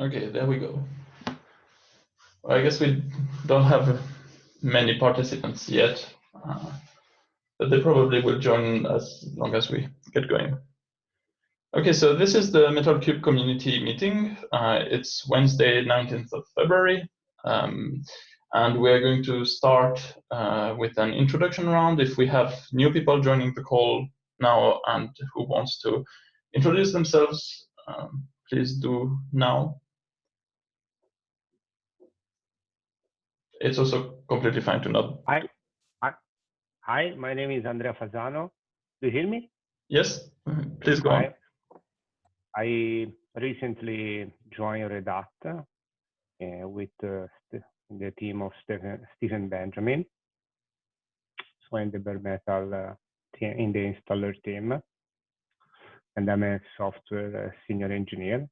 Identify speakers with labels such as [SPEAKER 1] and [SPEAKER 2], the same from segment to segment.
[SPEAKER 1] Okay, there we go. Well, I guess we don't have many participants yet, but they probably will join as long as we get going. Okay, so this is the Metal3 community meeting. It's Wednesday, 19th of February. And we're going to start with an introduction round. If we have new people joining the call now and who wants to introduce themselves, please do now. It's also completely fine to not.
[SPEAKER 2] Hi, my name is Andrea Fasano. Do you hear me?
[SPEAKER 1] Yes, please go on.
[SPEAKER 2] I recently joined Red Hat with the team of Stephen Benjamin. So I'm the bare metal in the installer team, and I'm a software senior engineer,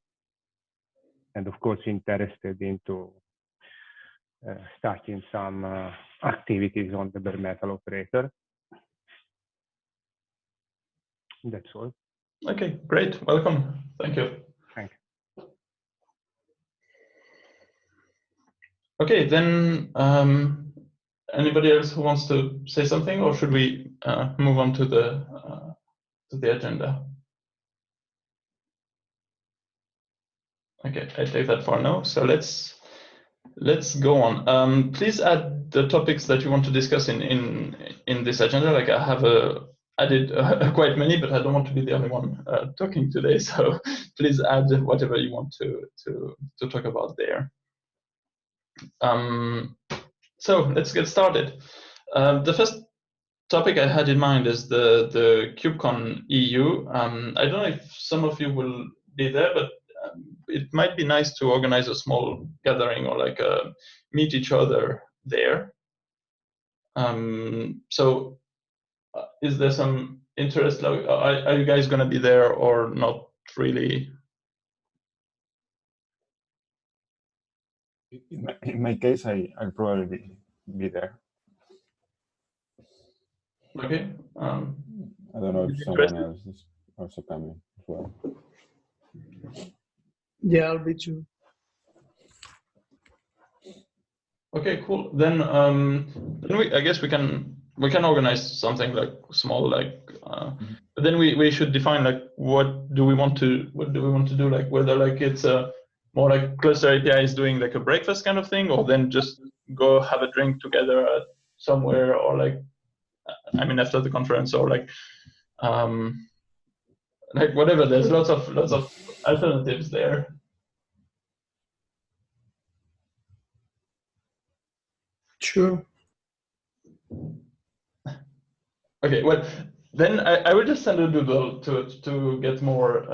[SPEAKER 2] and of course interested into starting some activities on the bare metal operator. That's all.
[SPEAKER 1] Okay, great. Welcome. Thank you.
[SPEAKER 2] Thank you.
[SPEAKER 1] Okay, then anybody else who wants to say something, or should we move on to the agenda? Okay, I take that for no. So let's go on. Please add the topics that you want to discuss in this agenda. Like I have added quite many, but I don't want to be the only one talking today. So please add whatever you want to talk about there. So let's get started. The first topic I had in mind is the KubeCon EU. I don't know if some of you will be there, but it might be nice to organize a small gathering or like meet each other there. So is there some interest? Like, are you guys going to be there or not really?
[SPEAKER 3] In my case, I'll probably be there.
[SPEAKER 1] Okay.
[SPEAKER 3] I don't know if someone else is also coming as well.
[SPEAKER 4] Yeah, I'll be too.
[SPEAKER 1] Okay, cool. Then I guess we can organize something like small, like. But then we should define like what do we want to do, like whether like it's more like cluster API is doing like a breakfast kind of thing, or then just go have a drink together somewhere, or like I mean after the conference, or like whatever. There's lots of alternatives there.
[SPEAKER 4] Sure.
[SPEAKER 1] Okay, well, then I will just send a doodle to get more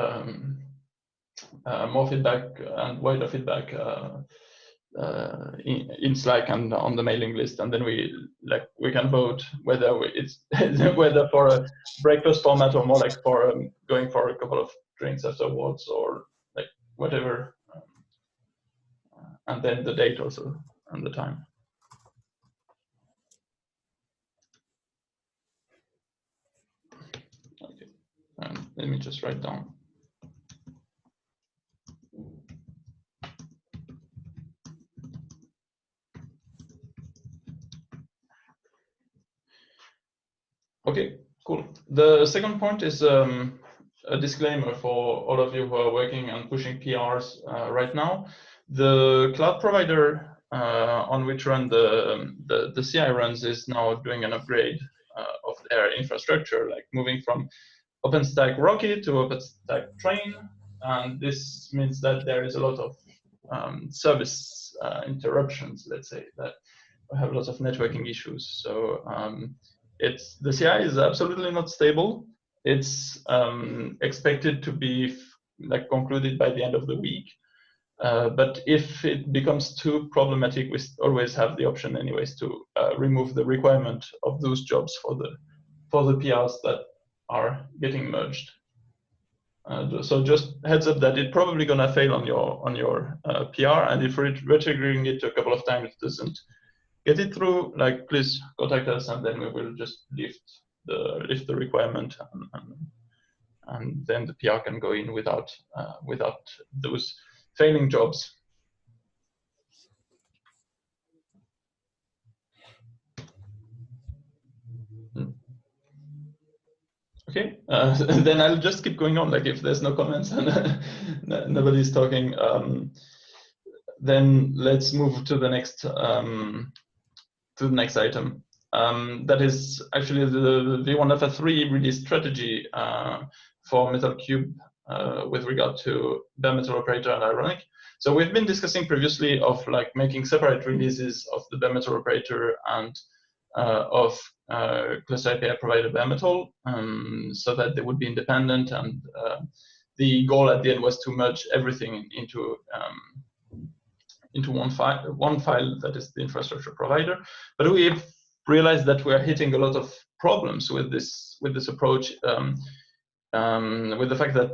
[SPEAKER 1] more feedback and wider feedback in Slack and on the mailing list, and then we can vote whether it's whether for a breakfast format or more like for going for a couple of drinks afterwards, or like whatever, and then the date also and the time. Okay, and let me just write down. Okay, cool. The second point is a disclaimer for all of you who are working and pushing PRs right now. The cloud provider on which run the CI runs is now doing an upgrade of their infrastructure, like moving from OpenStack Rocket to OpenStack Train, and this means that there is a lot of service interruptions, let's say, that we have lots of networking issues. So the CI is absolutely not stable. It's expected to be concluded by the end of the week. But if it becomes too problematic, we always have the option anyways to remove the requirement of those jobs for the PRs that are getting merged. So just heads up that it's probably gonna fail on your PR, and if retriggering it a couple of times doesn't get it through, like please contact us, and then we will just lift the requirement, and then the PR can go in without those failing jobs. Okay, then I'll just keep going on. Like if there's no comments and nobody's talking, then let's move to the next item. That is actually the V1FR3 release strategy for Metal3 with regard to bare metal operator and Ironic. So we've been discussing previously of like making separate releases of the bare metal operator and of cluster API provider bare metal, so that they would be independent, and the goal at the end was to merge everything into one file that is the infrastructure provider. But we've realized that we're hitting a lot of problems with this approach, with the fact that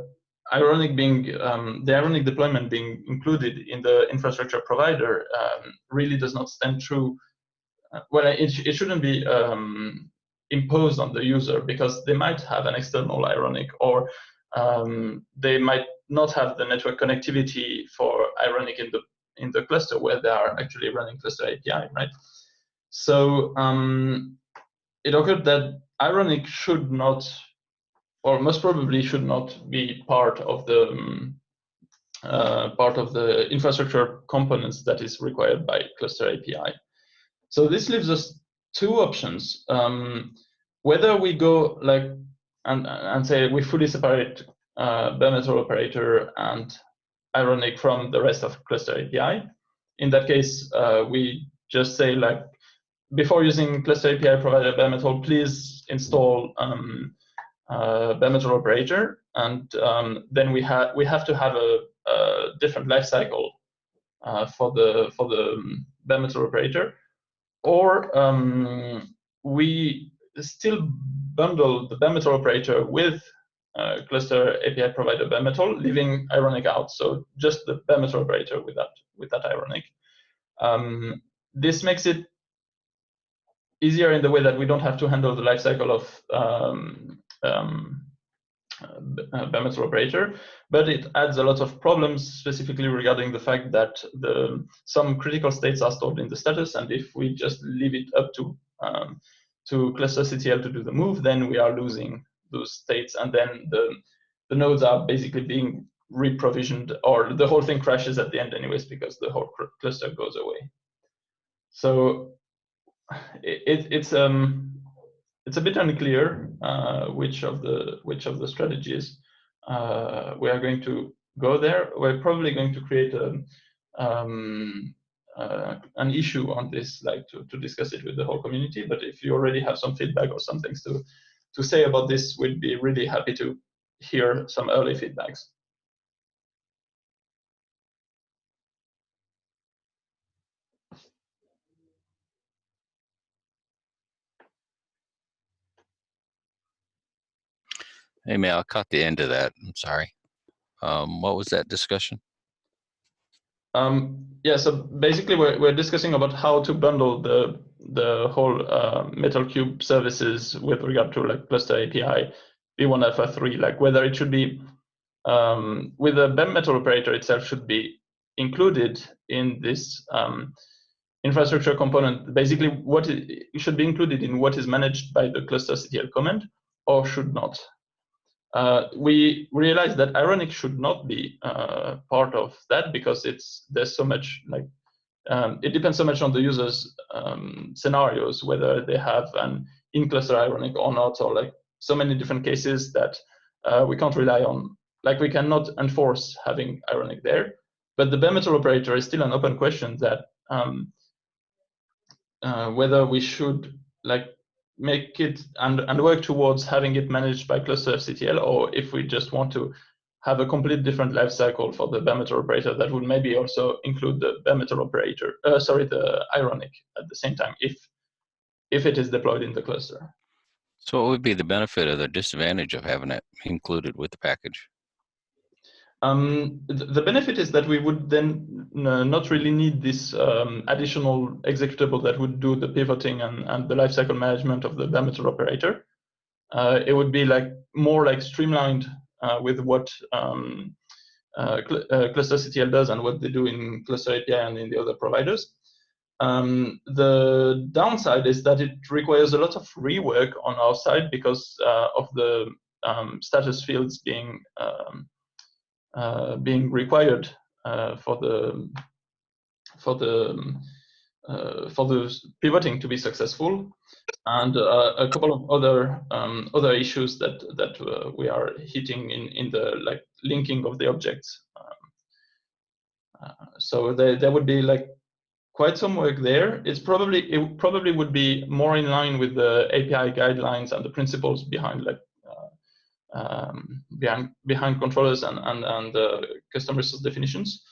[SPEAKER 1] Ironic being the Ironic deployment being included in the infrastructure provider really does not stand true. Well, it shouldn't be imposed on the user, because they might have an external Ironic, or they might not have the network connectivity for Ironic in the cluster where they are actually running cluster API, right? So it occurred that Ironic should not, or most probably should not, be part of the infrastructure components that is required by cluster API. So this leaves us two options. Whether we go like and say we fully separate bare metal operator and Ironic from the rest of cluster API. In that case, we just say like, before using cluster API provider bare metal, please install bare metal operator, and then we have to have a different lifecycle for the bare metal operator, or we still bundle the bare metal operator with cluster API provider bare metal, leaving Ironic out, so just the bare metal operator with that Ironic. This makes it easier in the way that we don't have to handle the lifecycle of bare metal operator, but it adds a lot of problems, specifically regarding the fact that some critical states are stored in the status, and if we just leave it up to cluster CTL to do the move, then we are losing those states, and then the nodes are basically being re-provisioned, or the whole thing crashes at the end anyways, because the whole cluster goes away. So it's a bit unclear which of the strategies we are going to go there. We're probably going to create an issue on this, like to discuss it with the whole community. But if you already have some feedback or some things to say about this, we'd be really happy to hear some early feedbacks.
[SPEAKER 5] Hey, man, I caught the end of that. I'm sorry. What was that discussion?
[SPEAKER 1] Yeah, so basically we're discussing about how to bundle the whole Metal3 services with regard to like cluster API V1FR3, like whether it should be with the bare metal operator itself should be included in this infrastructure component. Basically, what it should be included in what is managed by the cluster CTL command, or should not. We realized that Ironic should not be part of that, because there's so much like it depends so much on the user's scenarios, whether they have an in-cluster Ironic or not, or like so many different cases that we can't rely on. Like we cannot enforce having Ironic there, but the bare metal operator is still an open question, that whether we should like make it and work towards having it managed by cluster CTL, or if we just want to have a complete different life cycle for the bare metal operator that would maybe also include the bare metal operator, the Ironic at the same time, if it is deployed in the cluster.
[SPEAKER 5] So what would be the benefit or the disadvantage of having it included with the package?
[SPEAKER 1] The benefit is that we would then not really need this additional executable that would do the pivoting and the lifecycle management of the bare metal operator. It would be like more like streamlined with what ClusterCTL does and what they do in Cluster API and in the other providers. The downside is that it requires a lot of rework on our side because of the status fields being required for the pivoting to be successful, and a couple of other issues that we are hitting in the linking of the objects. So there would be quite some work there. It probably would be more in line with the API guidelines and the principles behind behind controllers and custom resource definitions,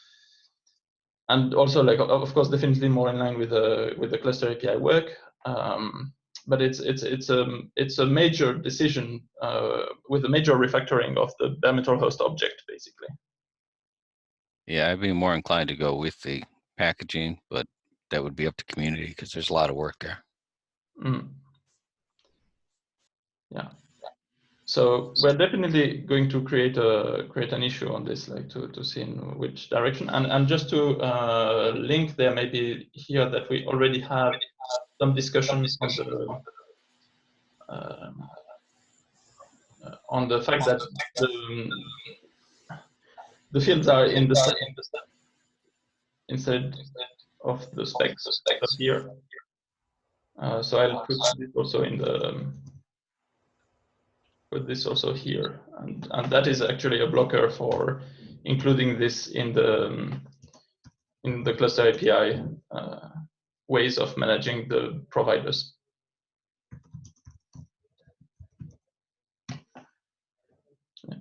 [SPEAKER 1] and also of course definitely more in line with the cluster API work. But it's a major decision with a major refactoring of the bare metal host object, basically.
[SPEAKER 5] Yeah, I'd be more inclined to go with the packaging, but that would be up to community because there's a lot of work there.
[SPEAKER 1] Yeah. So we're definitely going to create an issue on this, to see in which direction. And just to link there, maybe here that we already had some discussions on the fact that the fields are in the step instead of the specs up here. So I'll put this also in the here, and that is actually a blocker for including this in the cluster API ways of managing the providers. Yeah.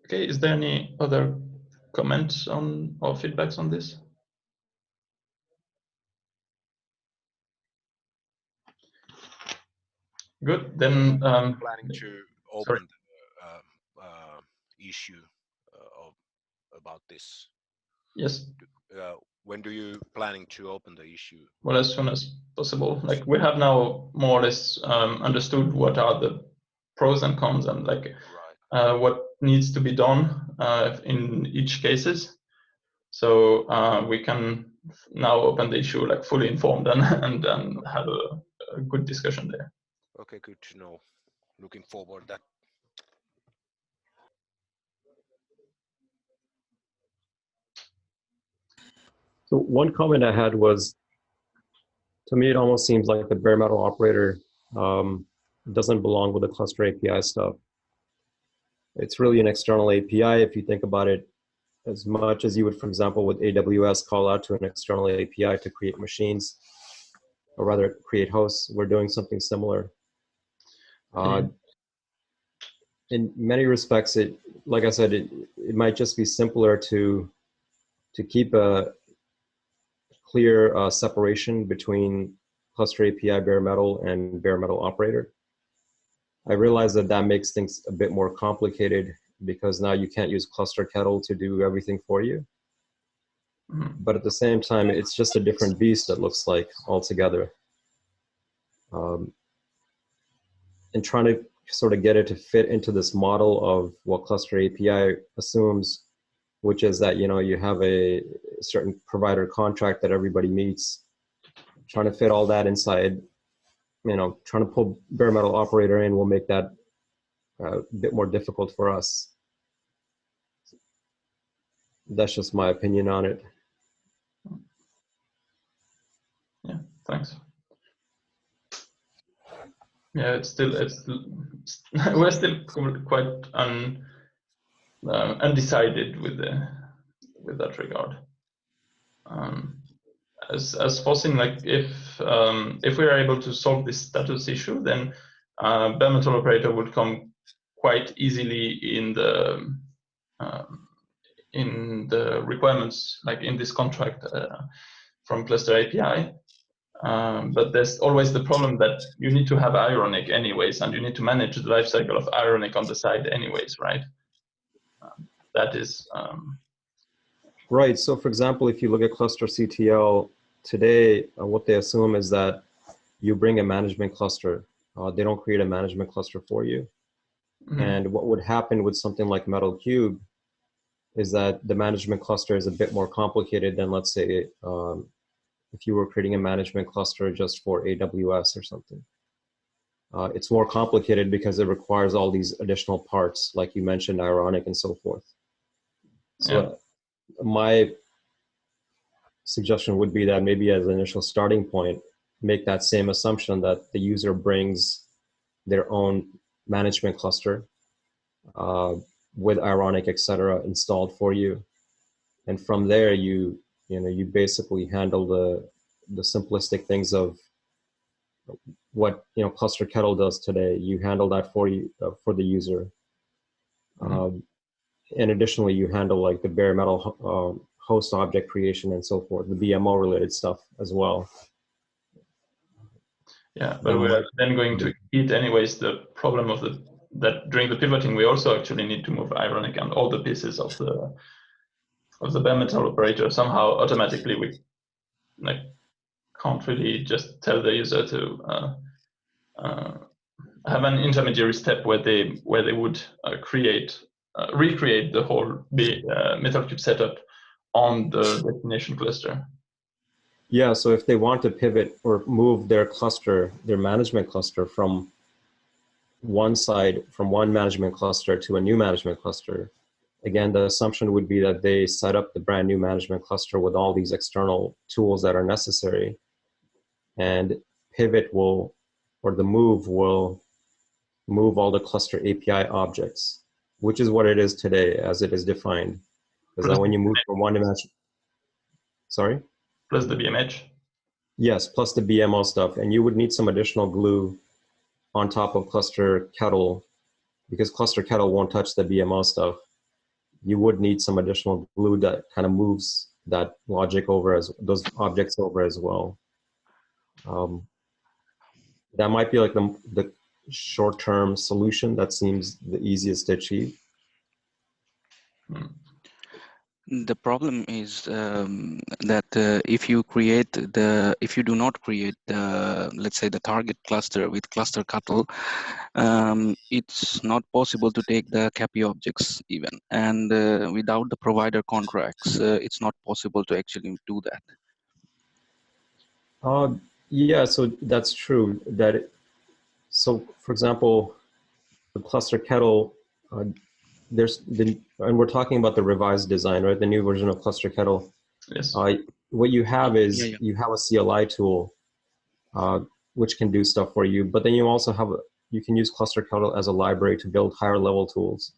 [SPEAKER 1] Okay, is there any other comments on or feedbacks on this? Good. Then
[SPEAKER 6] planning to open the issue about this.
[SPEAKER 1] Yes.
[SPEAKER 6] When do you planning to open the issue?
[SPEAKER 1] Well, as soon as possible. We have now more or less understood what are the pros and cons and what needs to be done in each cases. So we can now open the issue fully informed and have a good discussion there.
[SPEAKER 6] Okay, good to know. Looking forward that.
[SPEAKER 7] So one comment I had was, to me, it almost seems like the bare metal operator doesn't belong with the cluster API stuff. It's really an external API if you think about it, as much as you would, for example, with AWS call out to an external API to create machines, or rather create hosts. We're doing something similar. In many respects, like I said, it might just be simpler to keep a clear separation between cluster API bare metal and bare metal operator. I realize that makes things a bit more complicated because now you can't use cluster kettle to do everything for you. But at the same time, it's just a different beast, it looks like, altogether. And trying to sort of get it to fit into this model of what cluster API assumes, which is that you have a certain provider contract that everybody meets. Trying to fit all that inside, trying to pull bare metal operator in will make that a bit more difficult for us. That's just my opinion on it.
[SPEAKER 1] Yeah, thanks. Yeah, we're still quite undecided with that regard. As foreseen, if we are able to solve this status issue, then bare metal operator would come quite easily in the requirements, in this contract from cluster API. But there's always the problem that you need to have Ironic anyways, and you need to manage the lifecycle of Ironic on the side anyways, right? That is
[SPEAKER 7] right. So, for example, if you look at cluster CTL today, what they assume is that you bring a management cluster They don't create a management cluster for you.
[SPEAKER 1] Mhm.
[SPEAKER 7] And what would happen with something like Metal3 is that the management cluster is a bit more complicated than, let's say, if you were creating a management cluster just for AWS or something. It's more complicated because it requires all these additional parts, like you mentioned, Ironic and so forth. So my suggestion would be that maybe as an initial starting point, make that same assumption that the user brings their own management cluster with Ironic, etc., installed for you. And from there, you basically handle the simplistic things of what Cluster Kettle does today. You handle that for you for the user. And additionally, you handle like the bare metal host object creation and so forth, the BMO related stuff as well.
[SPEAKER 1] Yeah, but we're then going to hit anyways the problem of that during the pivoting we also actually need to move Ironic and all the pieces of the bare metal operator. Somehow automatically we can't really just tell the user to have an intermediary step where they would recreate the whole Metal3 setup on the destination cluster.
[SPEAKER 7] Yeah, so if they want to pivot or move their cluster, their management cluster from one side, from one management cluster to a new management cluster, again, the assumption would be that they set up the brand new management cluster with all these external tools that are necessary, and pivot will, or the move will move all the cluster API objects, which is what it is today as it is defined. Because that when you move from one dimension, sorry?
[SPEAKER 1] Plus the BMH.
[SPEAKER 7] Yes, plus the BMO stuff. And you would need some additional glue on top of Cluster Kettle, because Cluster Kettle won't touch the BMO stuff. You would need some additional glue that kind of moves that logic over, as those objects over as well. That might be like the short-term solution that seems the easiest to achieve.
[SPEAKER 8] The problem is that if you do not create let's say the target cluster with Cluster Kettle, it's not possible to take the CAPI objects even, and without the provider contracts, it's not possible to actually do that.
[SPEAKER 7] Yeah, so that's true. So for example, the Cluster Kettle, and we're talking about the revised design, right? The new version of Cluster Kettle.
[SPEAKER 1] Yes.
[SPEAKER 7] What you have is you have a CLI tool, which can do stuff for you, but then you also have you can use Cluster Kettle as a library to build higher level tools.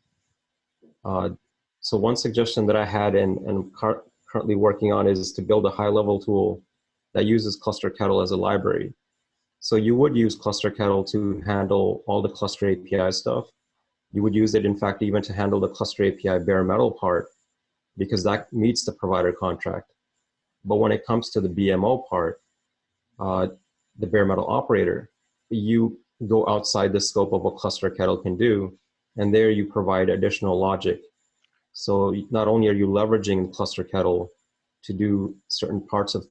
[SPEAKER 7] So one suggestion that I had and currently working on is to build a high level tool that uses Cluster Kettle as a library. So you would use Cluster Kettle to handle all the Cluster API stuff. You would use it, in fact, even to handle the Cluster API bare metal part, because that meets the provider contract. But when it comes to the BMO part, the bare metal operator, you go outside the scope of what Cluster Kettle can do, and there you provide additional logic. So not only are you leveraging Cluster Kettle to do certain parts of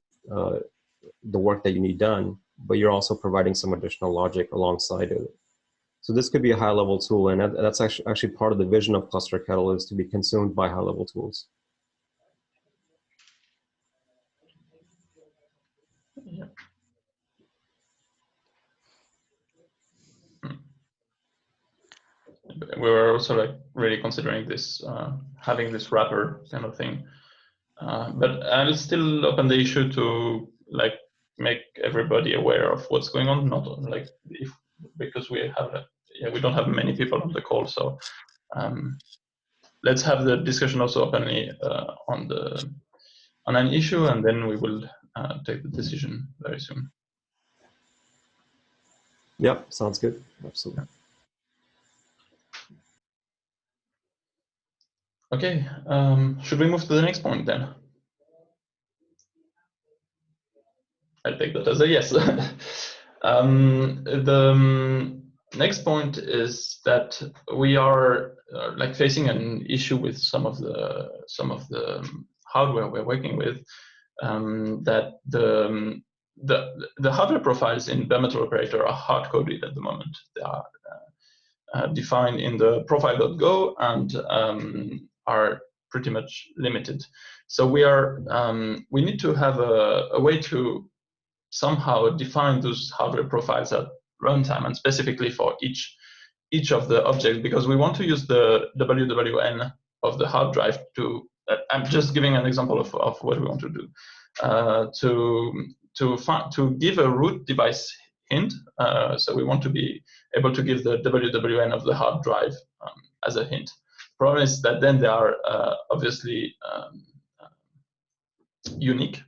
[SPEAKER 7] the work that you need done, but you're also providing some additional logic alongside of it. So this could be a high-level tool, and that's actually part of the vision of Cluster Kettle, is to be consumed by high-level tools.
[SPEAKER 1] Yeah. We were also really considering this, having this wrapper kind of thing. But I'll still open the issue to make everybody aware of what's going on. Not because we have we don't have many people on the call, so let's have the discussion also openly on an issue, and then we will take the decision very soon.
[SPEAKER 7] Yep, sounds good. Absolutely.
[SPEAKER 1] Okay, should we move to the next point then? I'll take that as a yes. The next point is that we are facing an issue with some of the hardware we're working with, that the hardware profiles in bare metal operator are hard coded at the moment. They are defined in the profile.go and are pretty much limited. So we need to have a way to somehow define those hardware profiles at runtime, and specifically for each of the objects, because we want to use the WWN of the hard drive to. I'm just giving an example of what we want to do. To give a root device hint. So we want to be able to give the WWN of the hard drive as a hint. Problem is that then they are obviously unique.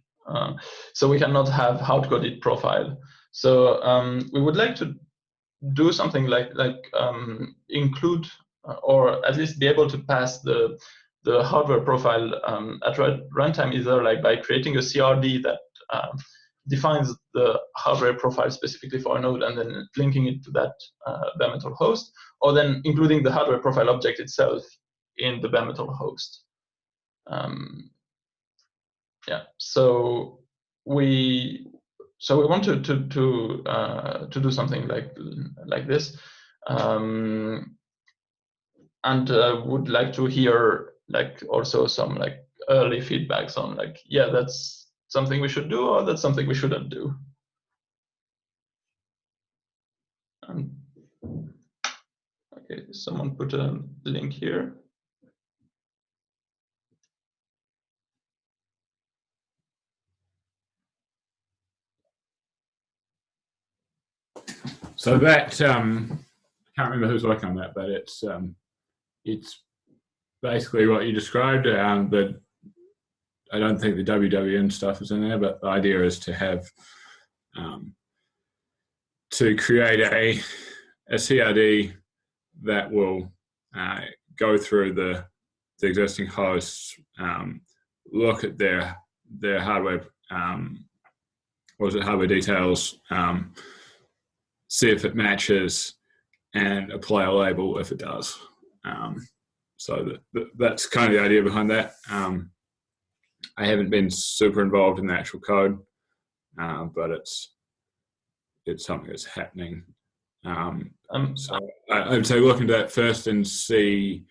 [SPEAKER 1] So we cannot have hard-coded profile. So we would like to do something like include or at least be able to pass the hardware profile at runtime, either like by creating a CRD that defines the hardware profile specifically for a node and then linking it to that bare metal host, or then including the hardware profile object itself in the bare metal host. Yeah, so we want to do something like this, and would like to hear like also some like early feedbacks on like, yeah, that's something we should do, or that's something we shouldn't do. Okay, someone put a link here.
[SPEAKER 3] So that I can't remember who's working on that, but it's basically what you described. But I don't think the WWN stuff is in there. But the idea is to have to create a CRD that will go through the existing hosts, look at their hardware, hardware details, see if it matches, and apply a label if it does. So that's kind of the idea behind that. I haven't been super involved in the actual code, but it's something that's happening. So I would say look into that first and see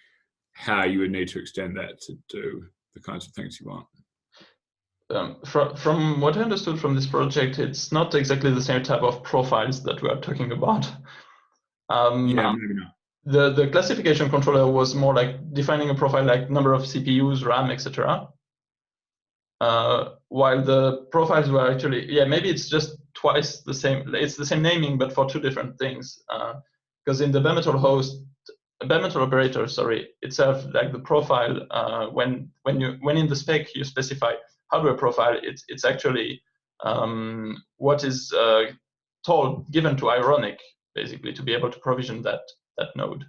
[SPEAKER 3] how you would need to extend that to do the kinds of things you want.
[SPEAKER 1] From what I understood from this project, it's not exactly the same type of profiles that we are talking about.
[SPEAKER 3] Yeah, maybe not.
[SPEAKER 1] The classification controller was more like defining a profile like number of CPUs, RAM, etc. While the profiles were actually, yeah, maybe it's just twice the same. It's the same naming, but for two different things. Because in the bare metal operator, sorry, itself, like the profile, when in the spec you specify hardware profile, it's actually what is given to Ironic, basically, to be able to provision that node.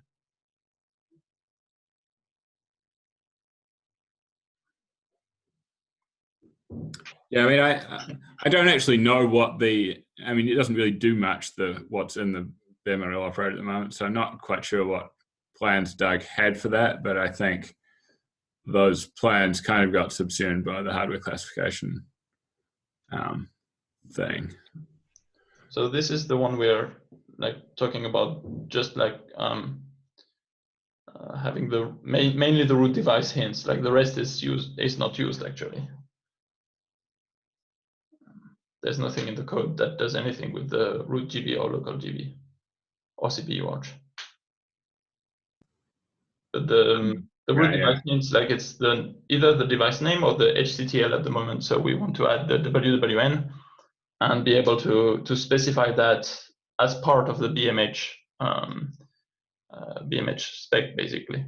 [SPEAKER 3] Yeah, I mean, I don't actually know what it doesn't really do much what's in the bare metal operator at the moment, so I'm not quite sure what plans Doug had for that, but I think those plans kind of got subsumed by the hardware classification thing.
[SPEAKER 1] So this is the one we're like talking about, just like having mainly the root device hints. Like the rest is not used actually. There's nothing in the code that does anything with the root GB or local GB or CPU watch. But the root device hints, like it's either the device name or the HCTL at the moment. So we want to add the WWN and be able to specify that as part of the BMH spec, basically.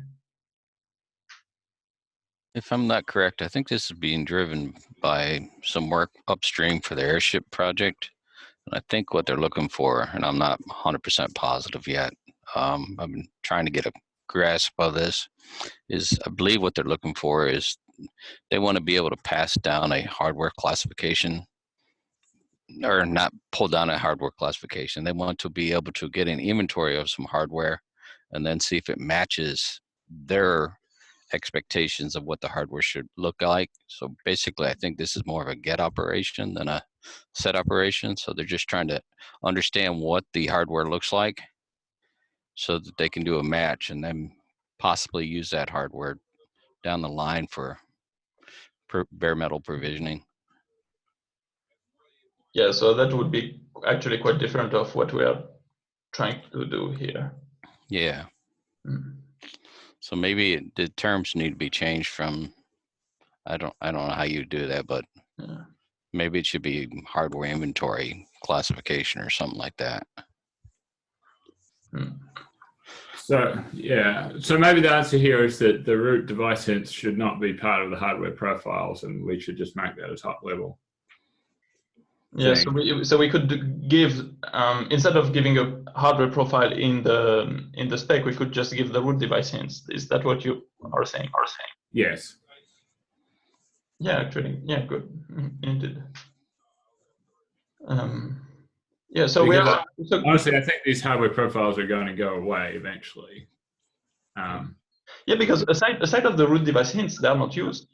[SPEAKER 5] If I'm not correct, I think this is being driven by some work upstream for the airship project. And I think what they're looking for, and I'm not 100% positive yet, I've been trying to get a grasp of this, is I believe what they're looking for is they want to be able to pass down a hardware classification, or not pull down a hardware classification. They want to be able to get an inventory of some hardware and then see if it matches their expectations of what the hardware should look like. So basically, I think this is more of a get operation than a set operation. So they're just trying to understand what the hardware looks like so that they can do a match and then possibly use that hardware down the line for bare metal provisioning.
[SPEAKER 1] Yeah, so that would be actually quite different of what we are trying to do here.
[SPEAKER 5] Yeah.
[SPEAKER 1] Mm.
[SPEAKER 5] So maybe the terms need to be changed from, I don't know how you do that, but
[SPEAKER 1] Yeah.
[SPEAKER 5] maybe it should be hardware inventory classification or something like that.
[SPEAKER 1] Mm.
[SPEAKER 3] So yeah, so maybe the answer here is that the root device hints should not be part of the hardware profiles, and we should just make that a top level.
[SPEAKER 1] Yeah,
[SPEAKER 3] thing.
[SPEAKER 1] so we could give instead of giving a hardware profile in the spec, we could just give the root device hints. Is that what you are saying?
[SPEAKER 3] Yes.
[SPEAKER 1] Yeah, actually, yeah, good, indeed. Yeah, so we are. So,
[SPEAKER 3] Honestly, I think these hardware profiles are going to go away eventually.
[SPEAKER 1] yeah, because aside of the root device hints, they are not used.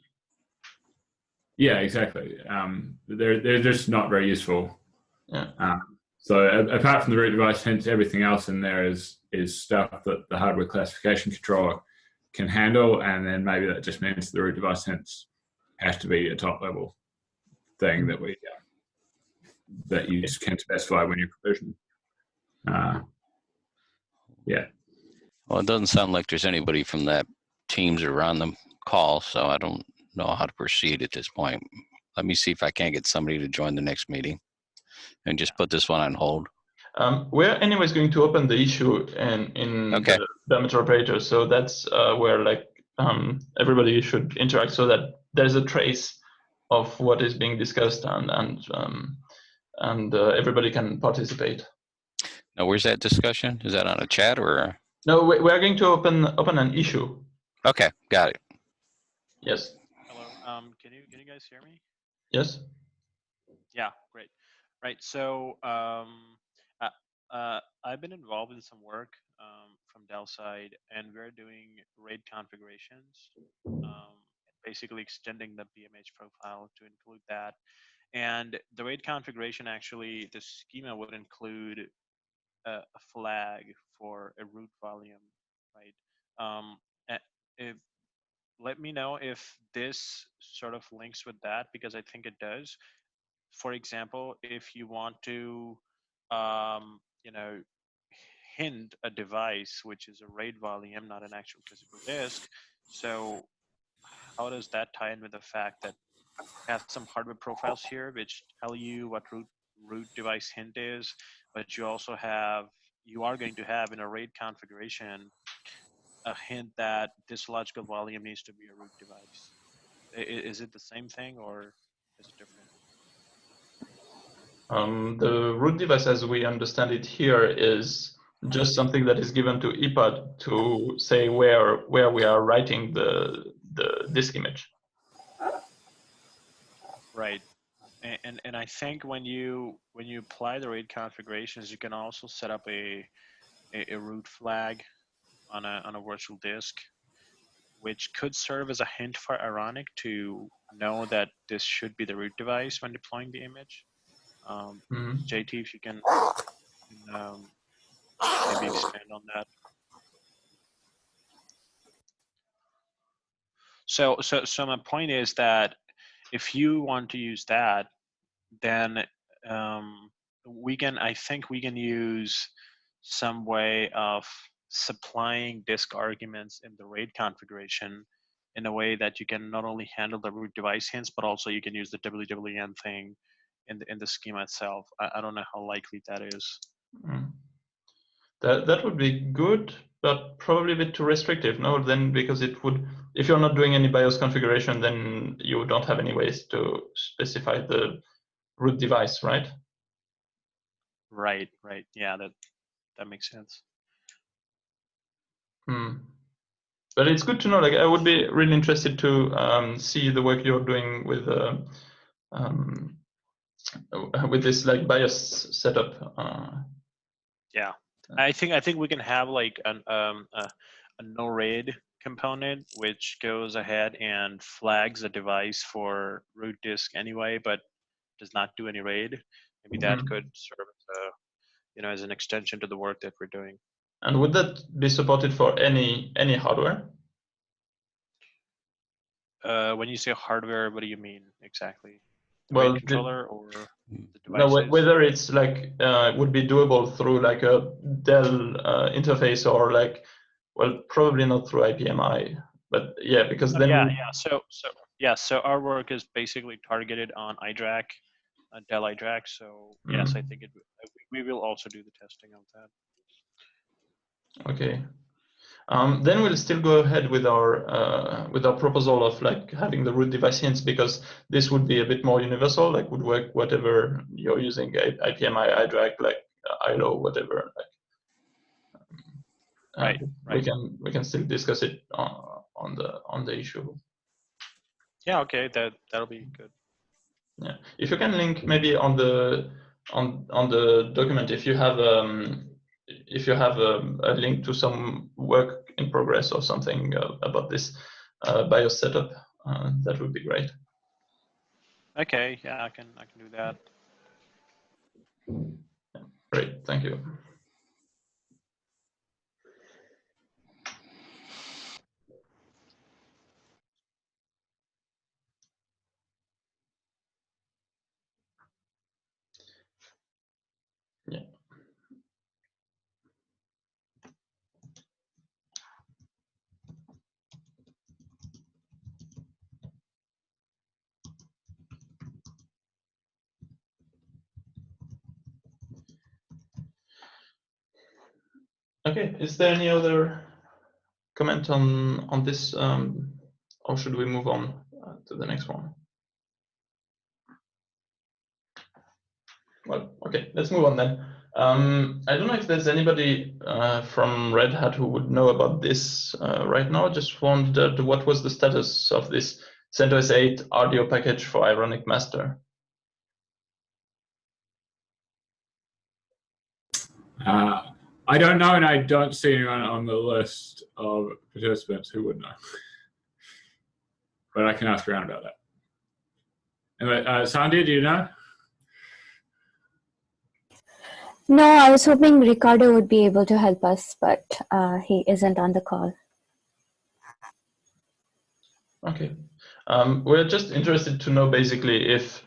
[SPEAKER 3] Yeah, exactly. They're just not very useful.
[SPEAKER 1] Yeah.
[SPEAKER 3] So apart from the root device hints, everything else in there is stuff that the hardware classification controller can handle, and then maybe that just means the root device hints has to be a top level thing that we that you can specify when you provision. Yeah.
[SPEAKER 5] Well, it doesn't sound like there's anybody from that Teams or on the call, so I don't know how to proceed at this point. Let me see if I can't get somebody to join the next meeting and just put this one on hold.
[SPEAKER 1] We're anyways going to open the issue in
[SPEAKER 5] Okay.
[SPEAKER 1] the Metal operator, so that's where like everybody should interact so that there's a trace of what is being discussed and everybody can participate.
[SPEAKER 5] Now, where's that discussion? Is that on a chat or?
[SPEAKER 1] No, we are going to open an issue.
[SPEAKER 5] Okay, got it.
[SPEAKER 1] Yes.
[SPEAKER 9] Hello. Can you guys hear me?
[SPEAKER 1] Yes.
[SPEAKER 9] Yeah, great. Right. So I've been involved in some work from Dell side, and we're doing RAID configurations, basically extending the BMH profile to include that. And the RAID configuration, actually, the schema would include a flag for a root volume, right? Let me know if this sort of links with that, because I think it does. For example, if you want to, you know, hint a device which is a RAID volume, not an actual physical disk. So how does that tie in with the fact that it has some hardware profiles here which tell you what root device hint is, but you also have, you are going to have in a RAID configuration a hint that this logical volume needs to be a root device. Is it the same thing or is it different?
[SPEAKER 1] The root device, as we understand it here, is just something that is given to EPUD to say where we are writing the disk image.
[SPEAKER 9] Right. And I think when you apply the RAID configurations, you can also set up a root flag on a virtual disk, which could serve as a hint for Ironic to know that this should be the root device when deploying the image. JT, if you can maybe expand on that. So my point is that if you want to use that, then I think we can use some way of supplying disk arguments in the RAID configuration in a way that you can not only handle the root device hints, but also you can use the WWN thing in the schema itself. I don't know how likely that is.
[SPEAKER 1] That would be good, but probably a bit too restrictive. No, then because it would, if you're not doing any BIOS configuration, then you don't have any ways to specify the root device, right?
[SPEAKER 9] Right. Yeah, that makes sense.
[SPEAKER 1] But it's good to know. Like, I would be really interested to see the work you're doing with this like BIOS setup.
[SPEAKER 9] Yeah, I think we can have like a no RAID component, which goes ahead and flags a device for root disk anyway, but does not do any RAID. Maybe that could serve as a, as an extension to the work that we're doing.
[SPEAKER 1] And would that be supported for any hardware?
[SPEAKER 9] When you say hardware, what do you mean exactly? The
[SPEAKER 1] Well,
[SPEAKER 9] RAID controller or the
[SPEAKER 1] no,
[SPEAKER 9] devices?
[SPEAKER 1] whether it's like would be doable through like a Dell interface or like, well, probably not through IPMI, but yeah, because then
[SPEAKER 9] So our work is basically targeted on iDRAC, Dell iDRAC. So yes, I think we will also do the testing of that.
[SPEAKER 1] Okay. Then we'll still go ahead with our proposal of like having the root device hints, because this would be a bit more universal, like would work whatever you're using, IPMI, iDRAC, like ILO, whatever. Like,
[SPEAKER 9] right.
[SPEAKER 1] We can still discuss it on the issue.
[SPEAKER 9] Yeah. Okay. That'll be good.
[SPEAKER 1] Yeah. If you can link maybe on the document, if you have a link to some work in progress or something about this BIOS setup, that would be great.
[SPEAKER 9] Okay, yeah, I can do that.
[SPEAKER 1] Great, thank you. Yeah. Okay, is there any other comment on this, or should we move on to the next one? Well, okay, let's move on then. I don't know if there's anybody from Red Hat who would know about this right now. Just wondered what was the status of this CentOS 8 RDO package for Ironic Master.
[SPEAKER 3] I don't know, and I don't see anyone on the list of participants who would know. But I can ask around about that. Anyway, Sandy, do you know?
[SPEAKER 10] No, I was hoping Ricardo would be able to help us, but he isn't on the call.
[SPEAKER 1] Okay. We're just interested to know basically if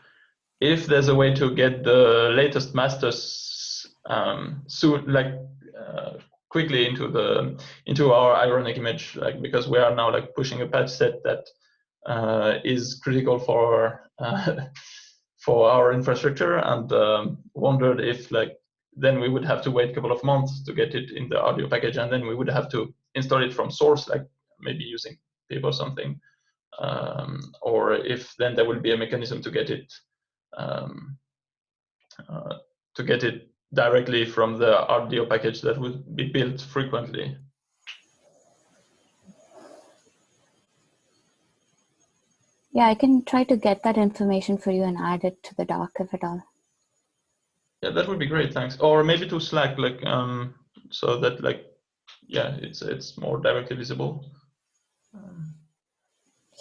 [SPEAKER 1] there's a way to get the latest masters soon, like quickly into our Ironic image, like because we are now like pushing a patch set that is critical for for our infrastructure, and wondered if like then we would have to wait a couple of months to get it in the audio package, and then we would have to install it from source, like maybe using pip or something, or if then there will be a mechanism to get it directly from the RDO package that would be built frequently.
[SPEAKER 10] Yeah, I can try to get that information for you and add it to the doc if at all.
[SPEAKER 1] Yeah, that would be great, thanks. Or maybe to Slack, like so that like, yeah, it's more directly visible.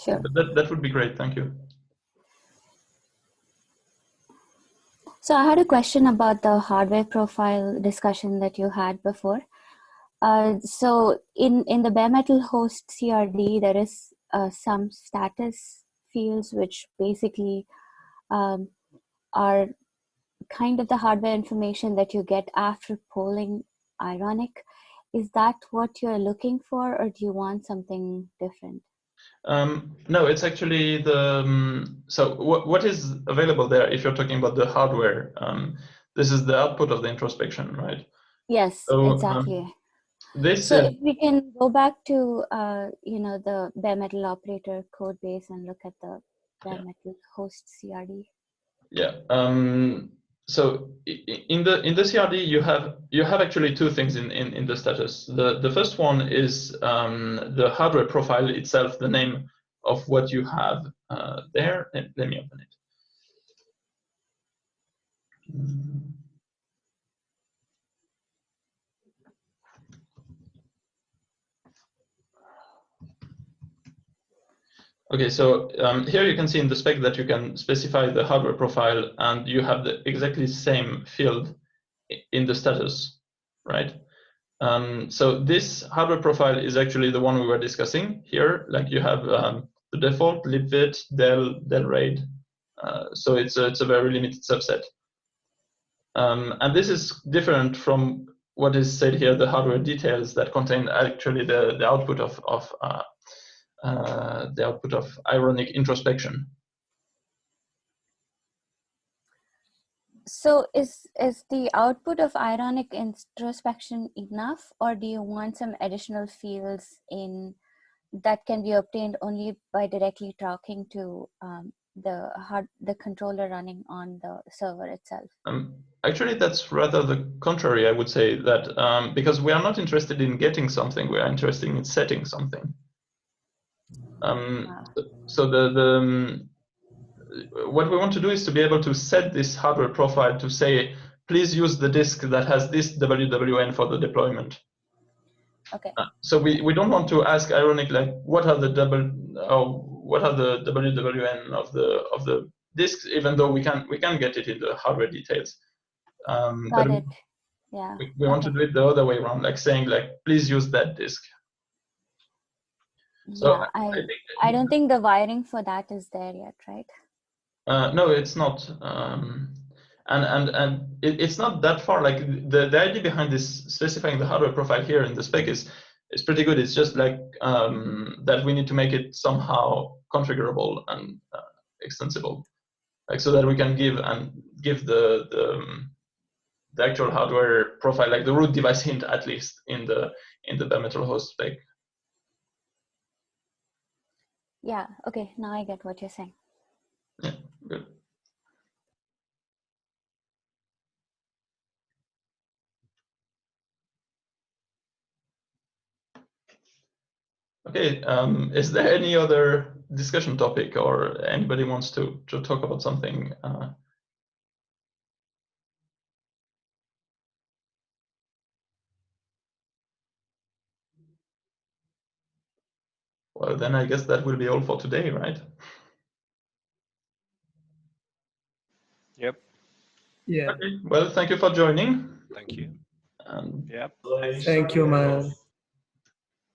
[SPEAKER 10] Sure.
[SPEAKER 1] But that would be great, thank you.
[SPEAKER 10] So I had a question about the hardware profile discussion that you had before. So in the bare metal host CRD, there is some status fields which basically are kind of the hardware information that you get after polling Ironic. Is that what you're looking for, or do you want something different?
[SPEAKER 1] No, it's actually the so what is available there. If you're talking about the hardware, this is the output of the introspection, right?
[SPEAKER 10] Yes,
[SPEAKER 1] So,
[SPEAKER 10] exactly.
[SPEAKER 1] This
[SPEAKER 10] so if we can go back to the bare metal operator code base and look at the bare metal host CRD.
[SPEAKER 1] Yeah. So in the CRD, you have actually two things in the status. The first one is the hardware profile itself, the name of what you have there. And let me open it. Okay, so here you can see in the spec that you can specify the hardware profile, and you have the exactly same field in the status, right? So this hardware profile is actually the one we were discussing here. Like you have the default libvirt del raid, so it's a very limited subset. And this is different from what is said here, the hardware details that contain actually the output of ironic introspection.
[SPEAKER 10] So is the output of ironic introspection enough, or do you want some additional fields in that can be obtained only by directly talking to the controller running on the server itself?
[SPEAKER 1] Actually, that's rather the contrary. I would say that because we are not interested in getting something, we are interested in setting something. So what we want to do is to be able to set this hardware profile to say, please use the disk that has this WWN for the deployment.
[SPEAKER 10] Okay.
[SPEAKER 1] So we don't want to ask ironic like what are the WWN of the disks, even though we can get it in the hardware details.
[SPEAKER 10] Got it. Yeah.
[SPEAKER 1] We want to do it the other way around, like saying like please use that disk. So
[SPEAKER 10] yeah, I don't think the wiring for that is there yet, right?
[SPEAKER 1] No, it's not. And it's not that far. Like the idea behind this specifying the hardware profile here in the spec is pretty good. It's just like that we need to make it somehow configurable and extensible, like so that we can give the actual hardware profile, like the root device hint, at least in the bare metal host spec.
[SPEAKER 10] Yeah. Okay. Now I get what you're saying.
[SPEAKER 1] Yeah. Good. Okay, is there any other discussion topic, or anybody wants to talk about something? Well, then I guess that will be all for today, right?
[SPEAKER 9] Yep.
[SPEAKER 4] Yeah.
[SPEAKER 1] Okay, well, thank you for joining.
[SPEAKER 6] Thank you.
[SPEAKER 9] Yep.
[SPEAKER 4] Thank you, man.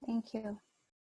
[SPEAKER 10] Thank you.